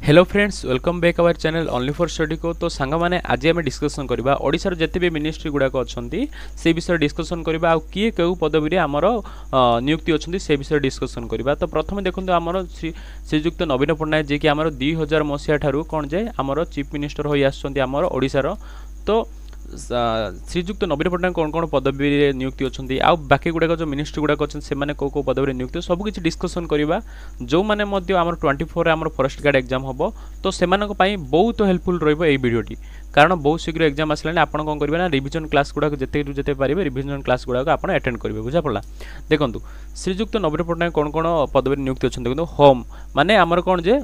Hello friends welcome back our channel only for study को। तो सांग मैंने आज आम डिस्कसन करवा ओडिशार जते भी मिनिस्ट्री गुड़ाक अच्छा से विषय डिस्कसन करवा आ किए केउ पदवी आमर नियुक्ति अच्छा से विषय डिस्कसन करवा। तो प्रथम देखो आमर श्रीजुक्त नवीन पट्टनायक जी कि आमर 2000 मसीहा ठारू कौन जे आमर चीफ मिनिस्टर हो आमर ओडिशार। तो श्रीजुक्त नवीन पट्टनायक कौन कौन पदवी नियुक्ति अच्छा आउ बाकी गुड़ाक जो मिनिस्ट्री गुड़ाक अच्छे से कौ पदवी नियुक्ति सबकि डिस्कसन करवा। जो मैंने आमर 24 आमर फॉरेस्ट गार्ड एग्जाम हम तो से बहुत हेल्पफुल रीडियोटी कारण बहुत शीघ्र एग्जाम आसला आप कौन करेंगे ना रिविजन क्लास गुड़ाक जिते पारे रिविजन क्लास गुड़ाक आप अटेंड करेंगे बुझा पड़ा। देखो श्रीजुक्त नवीन पट्टनायक कौन कौन पदवी नियुक्ति अच्छा देखो होम माने आमर कौन जे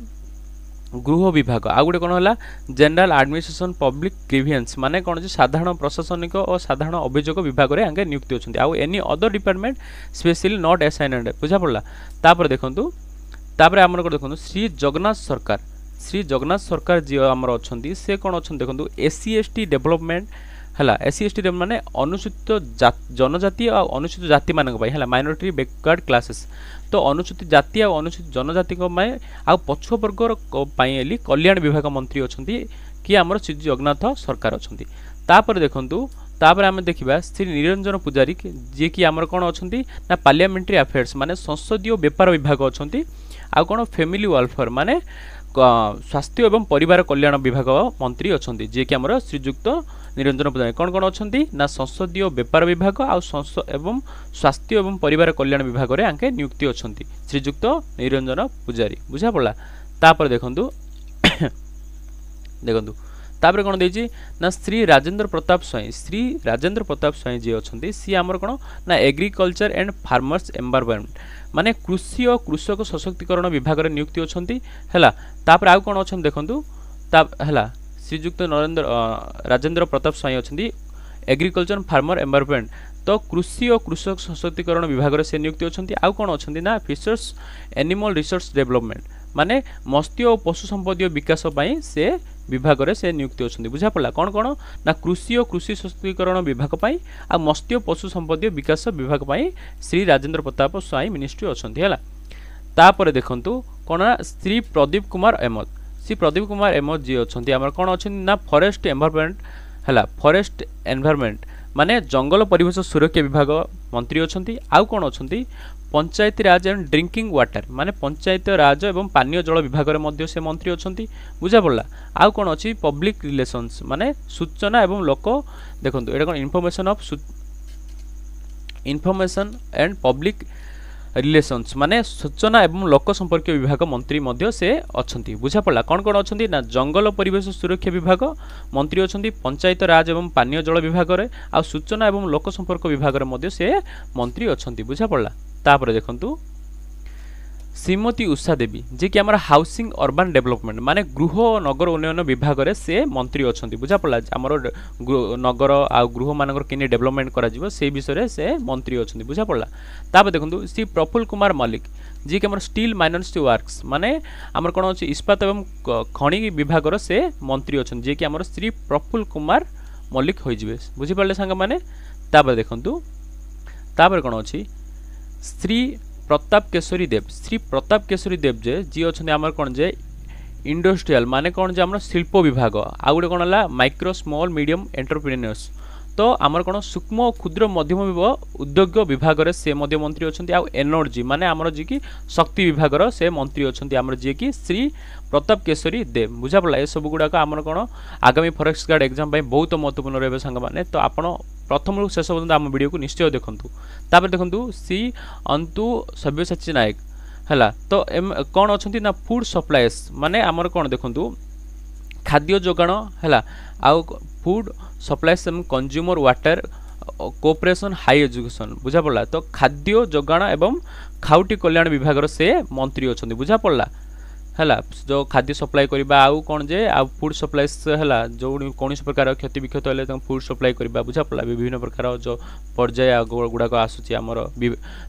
गृह विभाग आउ गोटे कौन है जनरल एडमिनिस्ट्रेशन पब्लिक ग्रीवियंस माने कौन साधारण प्रशासनिक और साधारण अभियोग विभाग में आगे नियुक्ति अच्छा आउ any other department specially not assigned बुझा पड़ा। तापर देखंतु तापर आमर देखो श्री जगन्नाथ सरकार जी आमर अच्छा से कौन अच्छा देखो SC/ST डेवलपमेंट है SC/ST माने अनुसूचित जनजाति और अनुसूचित जाति मान माइनॉरिटी बैकवर्ड क्लासेस तो अनुसूचित जाति और अनुसूचित जनजाति आ पछुआ वर्गर कल्याण विभाग मंत्री अच्छा कि आमर श्री जगन्नाथ सरकार अच्छा। तापर देखंतु तापर आम देखा श्री निरंजन पुजारी जी कि आमर कौन अच्छा ना पार्लियामेंट्री अफेयर्स माने संसदीय व्यापार विभाग अच्छा आ कौन फैमिली वेलफेयर माने स्वास्थ्य एवं परिवार कल्याण विभाग मंत्री अच्छा जी कि आमर श्रीजुक्त निरंजन पुजारी कौन कौन अच्छा ना संसदीय व्यापार विभाग एवं स्वास्थ्य एवं परिवार कल्याण विभाग में आंके नियुक्ति अच्छा श्रीजुक्त निरंजन पुजारी बुझा पड़ा। तापर देखंतु देखंतु तापर कौन देछि ना श्री राजेंद्र प्रताप स्वाई जी अच्छा सी आमर कौन ना एग्रीकल्चर एंड फार्मर्स एनवायरनमेंट माने कृषि और कृषक सशक्तिकरण विभाग में नियुक्ति अच्छा है। तापर आउ कौन अच्छा देखंतु है श्रीजुक्त राजेंद्र प्रताप स्वाई अच्छा एग्रीकल्चर फार्मर एनवायरनमेंट तो कृषि और कृषक सशक्तिकरण विभाग में से नियुक्ति अच्छा आउ कौन अच्छा ना फिशर्स एनिमल रिसोर्स डेवलपमेंट माने मत्स्य और पशु संपद विकास से विभाग में से नियुक्ति अच्छा बुझा पड़ा। कौन कौन ना कृषि और कृषि सशक्तिकरण विभाग आ मत्स्य पशु संपद विकास विभाग श्री राजेंद्र प्रताप स्वाई मिनिस्ट्री अच्छा है। तापर देखंतु कौन ना श्री प्रदीप कुमार एमत जी अच्छा आमर कौन अच्छा ना फॉरेस्ट एनवायरनमेंट माने जंगल परिवेश सुरक्षा विभाग मंत्री अच्छा आउ कौन अच्छा पंचायती राज एंड ड्रिंकिंग वाटर माने पंचायत राज एवं पानीय जल विभाग में से मंत्री अच्छा बुझा पड़ा। आउ कौन अच्छी पब्लिक रिलेशंस माने सूचना एवं लोक देखो ये कौन इनफॉरमेशन एंड पब्लिक रिलेशंस माने सूचना एवं लोक संपर्क विभाग मंत्री मध्य से अच्छा बुझा पड़ा। कौन कौन अच्छा ना जंगल परिवेश सुरक्षा विभाग मंत्री अच्छा पंचायत राज एवं पानीय जल विभाग में आ सूचना एवं लोक संपर्क विभाग में से मंत्री अच्छा बुझा पड़ा। तापर देखंतु श्रीमती उषा देवी जी कि आमर हाउसिंग अर्बन डेवलपमेंट माने गृह और नगर उन्नयन विभाग में से मंत्री अच्छा बुझा पड़ा आमर नगर आ गृह मानकर किने डेवलपमेंट करा से विषय से मंत्री अच्छा बुझा पड़ा। तापर देखंतु श्री प्रफुल्ल कुमार मल्लिक जी कि आमर स्टील माइनर्स वर्क्स माने आमर कौन अच्छे इस्पात एवं खनि विभाग से मंत्री अच्छा जी कि आमर श्री प्रफुल्ल कुमार मल्लिक हो बुझीपारे सांग मैंने। तापर देखंतु तापर कौन अच्छी श्री प्रताप केशरी देव जे जी अच्छा आमर कौन जे इंडस्ट्रियल माने कौन जे आमर शिल्प विभाग आ गोटे कौन है माइक्रो स्मॉल मीडियम एंटरप्रेन्योर्स तो आमर कौन सूक्ष्म और क्षुद्र मध्यम उद्योग विभाग में से मंत्री अच्छा आउ एनर्जी माने आमर जी की शक्ति विभाग से मंत्री अच्छा आमर जी की श्री प्रताप केशरी देव बुझा पड़ा। ये सब गुड़ाक आमर कौन आगामी फॉरेस्ट गार्ड एग्जाम बहुत महत्वपूर्ण रहे सांग मैंने तो आपड़ प्रथम शेष पर्यटन आम वीडियो को निश्चय देखूँ। तापर देखो श्री अंतु सब्यसाची नायक है तो कौन अच्छा ना फूड सप्लाईज माने आमर कौन देखूँ खाद्य जोगाण है आउ फूड सप्लाईज एवं consumer water cooperation high education बुझा पड़ा तो खाद्य जोगाण एवं खाउटी कल्याण विभाग से मंत्री अच्छा बुझा पड़ा है जो खाद्य सप्लाई करवा आउ कौन जे आ फूड सप्लाईज है जो कौन प्रकार क्षति विक्षत है फूड सप्लाई करवा बुझा पड़ा विभिन्न प्रकार जो पर्याय गुड़ाक आसूची आमर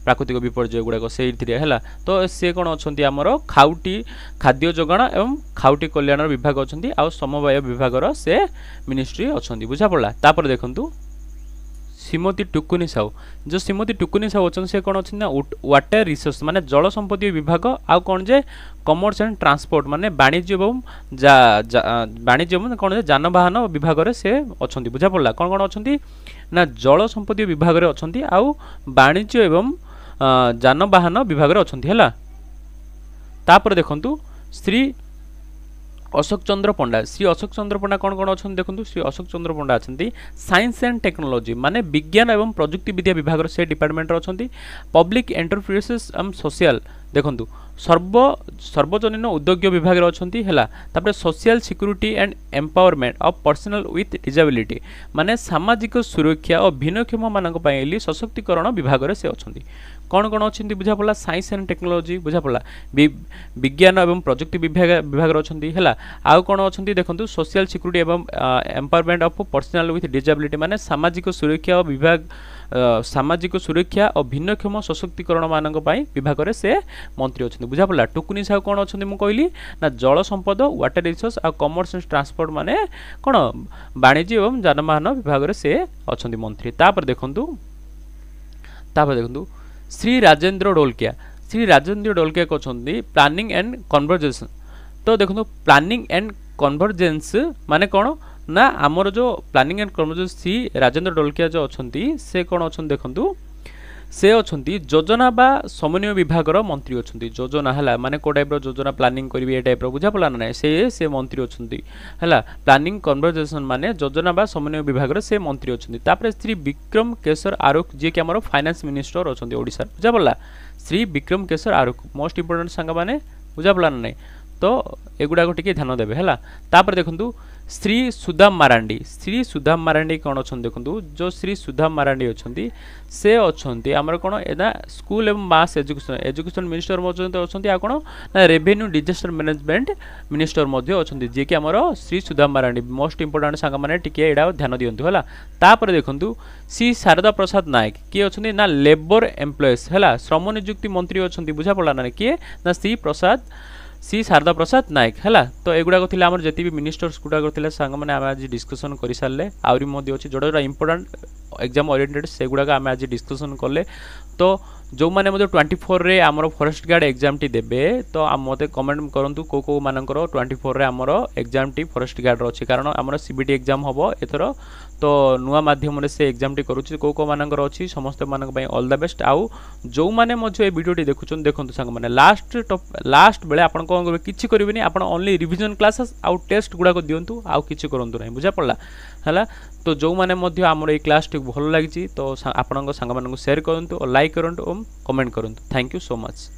प्राकृतिक विपर्यय गुड़ाक से है तो सी कौन अच्छा आमर खाउटी खाद्य जोगाण एवं खाउटी कल्याण विभाग अच्छा आ समवाय विभाग से मिनिस्ट्री अच्छा बुझा पड़ा। तापर देखंतु श्रीमती टुकुनी साहू जो श्रीमती टुकुनी साहू अच्छा से कौन अच्छे ना वाटर रिसोर्स माने जल संपत्ति विभाग आउ कौन जे कमर्स एंड ट्रांसपोर्ट माने वाणिज्य एवं वाणिज्य एवं कौन जे जानवाहन विभाग रे से अच्छा बुझा पड़ा कौन कौन अच्छा ना जल संपत्ति विभाग रे अच्छा आउ वाणिज्य एवं जानवाहन विभाग रे अच्छा है तापर देखंतु श्री अशोक चंद्र पंडा श्री अशोक चंद्र पंडा कौन कौन अच्छा देखो श्री अशोक चंद्र पंडा अच्छा साइंस एंड टेक्नोलॉजी माने विज्ञान एवं प्रजुक्ति विद्या विभाग से डिपार्टमेंट अच्छा पब्लिक एंटरप्राइजेस एंड सोशल देखो सर्वजनीन उद्योग विभाग अच्छा social security and empowerment of personal with disability माने सामाजिक सुरक्षा और भिन्नक्षम मानक पई सशक्तिकरण विभाग से अच्छा कौन कौन अच्छी बुझा पड़ा साइंस एंड टेक्नोलॉजी बुझा पड़ा विज्ञान एवं प्रजुक्ति विभाग अच्छा है आउ कौन अच्छा देखो सोशल सिक्यूरिटी एवं empowerment of personal with disability माने सामाजिक सुरक्षा विभाग सामाजिक सुरक्षा और भिन्नक्षम सशक्तिकरण मानक पई विभाग रे से मंत्री अच्छा बुझा पड़ा टुकुनी साहू कौन अच्छा मुझे कहली ना जल संपद वाटर रिसोर्स आ कमर्स एंड ट्रांसपोर्ट माने कौन वाणिज्य एवं जानवाहन विभाग रे से अच्छा मंत्री तापर देखंतु श्री राजेंद्र ढोलकिया को प्लानिंग एंड कन्वर्जेंस तो देखो प्लानिंग एंड कन्वर्जेंस माने कौन ना आमर जो planning and convergence Shri Rajendra Dholakia जो अच्छा से कौन अच्छा देखु से अच्छा योजना बा समन्वय विभाग मंत्री अच्छा योजना है माने को टाइप योजना प्लानिंग करी टाइप बुझा पड़ा ना से मंत्री अच्छा है प्लानिंग कन्वर्जेसन माने योजना बा समन्वय विभाग से मंत्री अच्छा श्री विक्रम केशर आरुख जी कि आम फाइनेंस मिनिस्टर अच्छा ओडिशा बुझा पड़ा श्री विक्रम केशर आरुख मोस्ट इंपोर्टेंट सांग मैंने बुझा पड़ा ना तो एगुड़ा को टिके ध्यान देवे है तापर देखंतु श्री सुदाम मारांडी कौन अच्छा देखो जो श्री सुदाम मारांडी अच्छा से अच्छा आमर कौन एना स्कूल एवं मास एजुकेशन मिनिस्टर अच्छा कौन ना रेवेन्यू डिजास्टर मैनेजमेंट मिनिस्टर अच्छा जी कि आमर श्री सुदाम मारांडी मोस्ट इंपोर्टेंट सांग मैंने टिके एडा ध्यान दिंतु है तापर देखंतु श्री शारदा प्रसाद नायक किए अच्छा ना लेबर एम्प्लॉयज है श्रम नियुक्ति मंत्री अच्छा बुझा पड़ा ना किए ना श्री शारदा प्रसाद नायक है तो एगुड़ाक थी आम जी भी मिनिस्टर्स गुड़ाक सांग मैंने आज डिस्कसन कर सारे आहरी अच्छी जोड़ा जोड़ा इंपोर्टाट एग्जाम ओरिएंटेड से गुड़ाक आम आज डिस्कसन कले तो जो मैंने 24 रे आमर फॉरेस्ट गार्ड एग्जाम टी देबे तो मते कमेंट करंतु को मानकर 24 रे आमर एग्जाम टी फॉरेस्ट गार्ड अच्छी कारण आमर सीबीटी एग्जाम हम एथर तो नुआ माध्यम से एग्जाम टी करूची को मानकर अच्छी समस्त मानक पई ऑल द बेस्ट आउ जो माने मजे वीडियो टी देखुछन देखंतु संग माने लास्ट बेले आपण कोन करबे किछि करबेनी आपण ओनली रिवीजन क्लासेस आउ टेस्ट गुडा को दियंतु आउ किछि करंतु नै बुझा पड़ला हला तो जो माने मध्य आमर ए क्लास टी भल लागिछि तो आपन सांग मानक शेयर करंतु और लाइक करंतु और कमेंट करंतु थैंक यू सो मच।